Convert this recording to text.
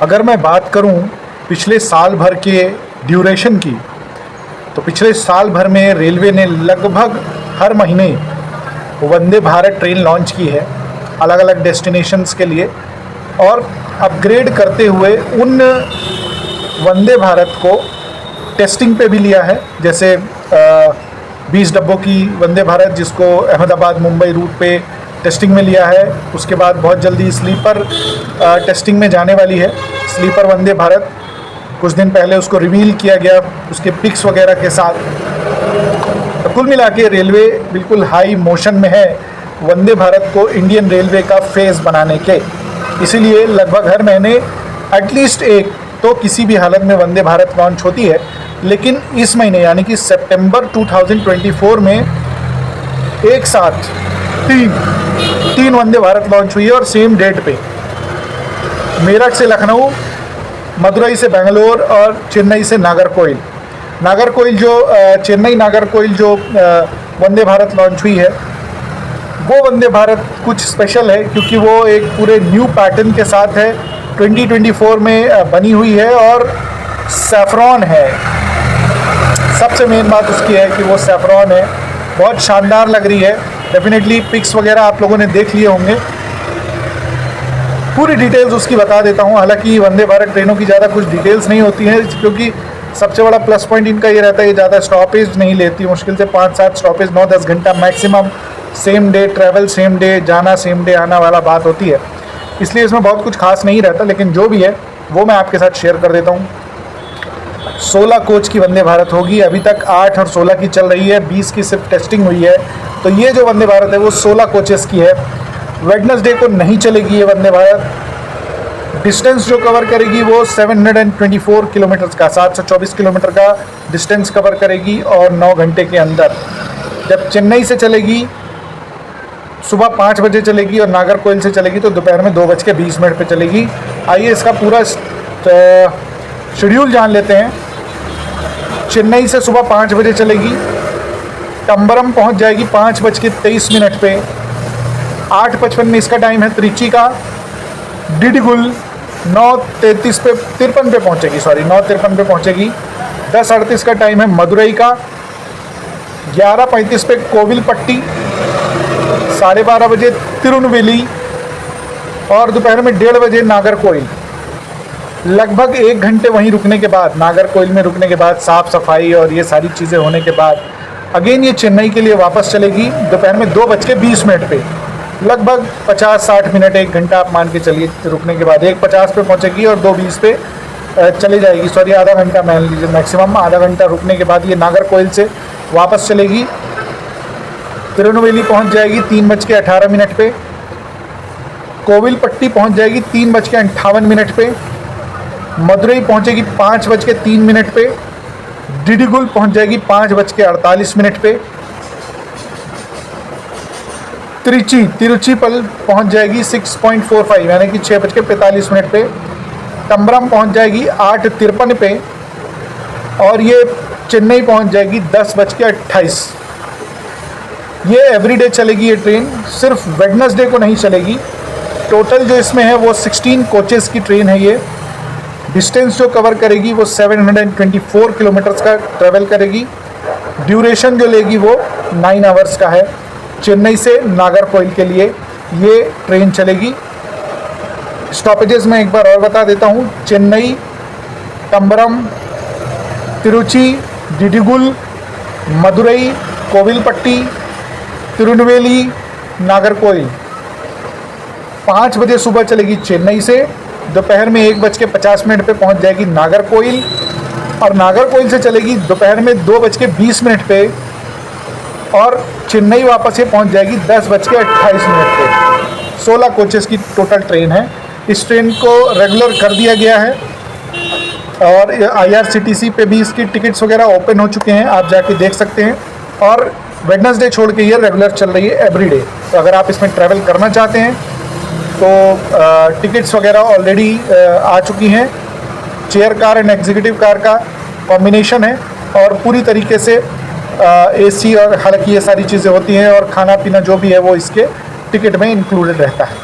अगर मैं बात करूं पिछले साल भर के ड्यूरेशन की, तो पिछले साल भर में रेलवे ने लगभग हर महीने वंदे भारत ट्रेन लॉन्च की है अलग अलग डेस्टिनेशंस के लिए, और अपग्रेड करते हुए उन वंदे भारत को टेस्टिंग पे भी लिया है। जैसे 20 डब्बों की वंदे भारत जिसको अहमदाबाद मुंबई रूट पे टेस्टिंग में लिया है, उसके बाद बहुत जल्दी स्लीपर टेस्टिंग में जाने वाली है। स्लीपर वंदे भारत कुछ दिन पहले उसको रिवील किया गया उसके पिक्स वगैरह के साथ। तो कुल मिला के रेलवे बिल्कुल हाई मोशन में है वंदे भारत को इंडियन रेलवे का फेस बनाने के। इसीलिए लगभग हर महीने एटलीस्ट एक तो किसी भी हालत में वंदे भारत लॉन्च होती है। लेकिन इस महीने यानी कि सितंबर 2024 में एक साथ तीन वंदे भारत लॉन्च हुई है, और सेम डेट पे मेरठ से लखनऊ, मदुरई से बेंगलोर और चेन्नई से नागरकोइल जो चेन्नई नागरकोइल जो वंदे भारत लॉन्च हुई है, वो वंदे भारत कुछ स्पेशल है क्योंकि वो एक पूरे न्यू पैटर्न के साथ है। 2024 में बनी हुई है और सैफरॉन है। सबसे मेन बात उसकी है कि वो सैफरॉन है, बहुत शानदार लग रही है। डेफिनेटली पिक्स वगैरह आप लोगों ने देख लिए होंगे, पूरी डिटेल्स उसकी बता देता हूँ। हालांकि वंदे भारत ट्रेनों की ज़्यादा कुछ डिटेल्स नहीं होती हैं, क्योंकि सबसे बड़ा प्लस पॉइंट इनका ये रहता है ये ज़्यादा स्टॉपेज नहीं लेती। मुश्किल से 5-7 स्टॉपेज 9-10 घंटा maximum, same day travel, same day जाना, सेम डे आना वाला बात होती है। इसलिए इसमें बहुत कुछ खास नहीं रहता, लेकिन जो भी है वो मैं आपके साथ शेयर कर देता हूँ। 16 कोच की वंदे भारत होगी। अभी तक 8 और 16 की चल रही है, 20 की सिर्फ टेस्टिंग हुई है। तो ये जो वंदे भारत है वो 16 कोचेस की है। वेडनेसडे को नहीं चलेगी ये वंदे भारत। डिस्टेंस जो कवर करेगी वो 724 किलोमीटर का, 724 किलोमीटर का डिस्टेंस कवर करेगी और 9 घंटे के अंदर। जब चेन्नई से चलेगी सुबह 5 बजे चलेगी और नागरकोइल से चलेगी तो दोपहर में 2:20 पे चलेगी। आइए इसका पूरा शेड्यूल जान लेते हैं। चेन्नई से सुबह 5 बजे चलेगी, तंबरम पहुंच जाएगी 5:23 पे। 8:55 में इसका टाइम है त्रिची का। डिडिगुल 9:53 पे 53 पे पहुंचेगी, 9:53 पे पहुंचेगी। 10:38 का टाइम है मदुरई का। 11:35 पे कोविलपट्टी, 12:30 बजे तिरुनवेली और दोपहर में 1:30 बजे नागरकोइल। लगभग 1 घंटे वहीं रुकने के बाद, नागरकोइल में रुकने के बाद, साफ़ सफाई और ये सारी चीज़ें होने के बाद अगेन ये चेन्नई के लिए वापस चलेगी दोपहर में 2:20 पे। लगभग 50-60 मिनट, 1 घंटा आप मान के चलिए रुकने के बाद। 1:50 पे पहुंचेगी और 2:20 पे चली जाएगी। आधा घंटा मान लीजिए मैक्सिमम, आधा घंटा रुकने के बाद ये नागरकोइल से वापस चलेगी। तिरुनवेली पहुंच जाएगी 3:18 पे। कोविलपट्टी पहुंच जाएगी 3:58 पे। मदुरई पहुंचेगी 5:03 पे। डिडिगुल पहुंच जाएगी 5:48 पे। तिरुची पर पहुंच जाएगी 6.45 यानी कि 6:45 पे। तंबरम पहुंच जाएगी 8:53 पे और ये चेन्नई पहुंच जाएगी 10:28। ये एवरीडे चलेगी ये ट्रेन, सिर्फ वेडनेसडे को नहीं चलेगी। टोटल जो इसमें है वो 16 कोचेस की ट्रेन है ये। डिस्टेंस जो कवर करेगी वो 724 किलोमीटर्स का ट्रेवल करेगी। ड्यूरेशन जो लेगी वो 9 आवर्स का है। चेन्नई से नागरकोइल के लिए ये ट्रेन चलेगी। स्टॉपेजेस में एक बार और बता देता हूँ। चेन्नई, तंबरम, तिरुची, डिडिगुल, मदुरई, कोविलपट्टी, तिरुनवेली, नागरकोइल। 5 बजे सुबह चलेगी चेन्नई से, दोपहर में 1:50 पे पहुंच जाएगी नागरकोइल और नागरकोइल से चलेगी दोपहर में 2:20 पे और चेन्नई वापस ये पहुंच जाएगी 10:28 पे। 16 कोचेस की टोटल ट्रेन है। इस ट्रेन को रेगुलर कर दिया गया है और IRCTC पे भी इसकी टिकट्स वगैरह ओपन हो चुके हैं, आप जाके देख सकते हैं। और वेडनेसडे छोड़ के ये रेगुलर चल रही है एवरीडे। तो अगर आप इसमें ट्रैवल करना चाहते हैं तो टिकट्स वगैरह ऑलरेडी आ चुकी हैं। Chair car and executive car का कॉम्बिनेशन है और पूरी तरीके से AC और हालांकि ये सारी चीज़ें होती हैं और खाना पीना जो भी है वो इसके टिकट में इंक्लूडेड रहता है।